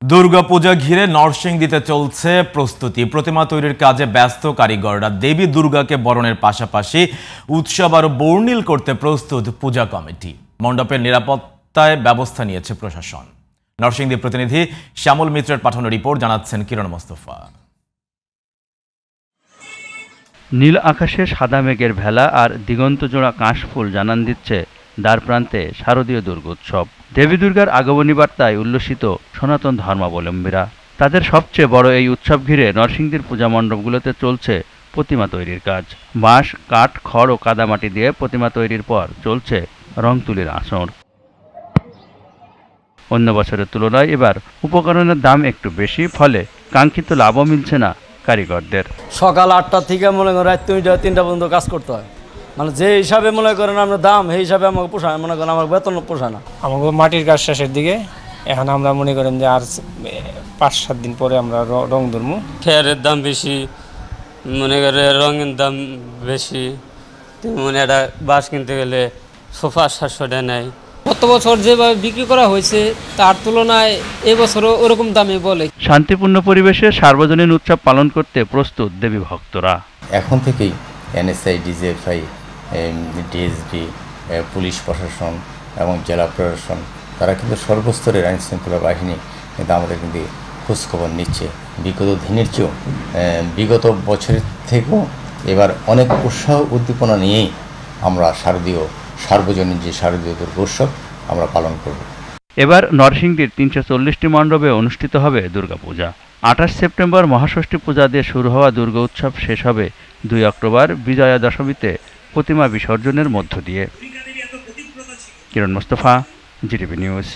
দুর্গাপূজা ঘিরে নরসিংদীতে চলছে প্রস্তুতি। প্রতিমা তৈরির কাজে ব্যস্ত কারিগররা। দেবী দুর্গাকে বরণের পাশাপাশি উৎসব আরো বর্ণিল করতে প্রস্তুত পূজা কমিটি। মণ্ডপের নিরাপত্তায় ব্যবস্থা নিয়েছে প্রশাসন। নরসিংদী প্রতিনিধি শ্যামল মিত্রের পাঠানো রিপোর্ট জানাচ্ছেন কিরণ মোস্তফা। নীল আকাশে সাদা মেঘের ভেলা আর দিগন্তজোড়া কাশফুল জানান দিচ্ছে দ্বার প্রান্তে শারদীয় দুর্গোৎসব। দেবী দুর্গার আগমনী বার্তায় উল্লসিত সনাতন ধর্মাবলম্বীরা। তাদের সবচেয়ে বড় এই উৎসব ঘিরে নরসিংদীর পূজা মণ্ডপগুলোতে চলছে প্রতিমা তৈরির কাজ। বাঁশ, কাঠ, খড় ও কাদামাটি দিয়ে প্রতিমা তৈরির পর চলছে রং তুলির আসর। অন্য বছরের তুলনায় এবার উপকরণের দাম একটু বেশি, ফলে কাঙ্ক্ষিত লাভও মিলছে না কারিগরদের। সকাল 8টা থেকে মনে করেন রাত 2টা পর্যন্ত কাজ করতে হয়। মানে যে হিসাবে মনে করেন আমরা দাম সেই হিসাবে আমাকে পোষায়, মনে করেন আমার বেতন পোষায় না। আমাকে মাটির কাজ শেষের দিকে, এখন আমরা মনে করেন যে আর 5-7 দিন পরে আমরা রং ধরবো। খেয়ারের দাম বেশি, মনে করে রঙের দাম বেশি। মনে একটা বাঁশ কিনতে গেলে সোফা 700 টাকা নেয়। গত বছর যেভাবে বিক্রি করা হয়েছে তার তুলনায় এবছরও ওরকম দামে বলে। শান্তিপূর্ণ পরিবেশে সার্বজনীন উৎসব পালন করতে প্রস্তুত দেবী ভক্তরা। এখন থেকেই এনএসআই, ডিজিএফআই, ডিএসবি, পুলিশ প্রশাসন এবং জেলা প্রশাসন তারা কিন্তু সর্বস্তরের আইন শৃঙ্খলা বাহিনী কিন্তু আমাদের কিন্তু খোঁজখবর নিচ্ছে। বিগত দিনের চেয়েও বিগত বছরের থেকেও এবার অনেক উৎসাহ উদ্দীপনা নিয়েই আমরা সার্বজনীন যে শারদীয় দুর্গোৎসব আমরা পালন করব। এবার নরসিংদীর 340টি মণ্ডপে অনুষ্ঠিত হবে দুর্গাপূজা। 28 সেপ্টেম্বর মহাষষ্ঠী পূজা দিয়ে শুরু হওয়া দুর্গা উৎসব শেষ হবে 2 অক্টোবর বিজয়া দশমীতে প্রতিমা বিসর্জনের মধ্য দিয়ে। কিরণ মোস্তফা, জিটিভি নিউজ।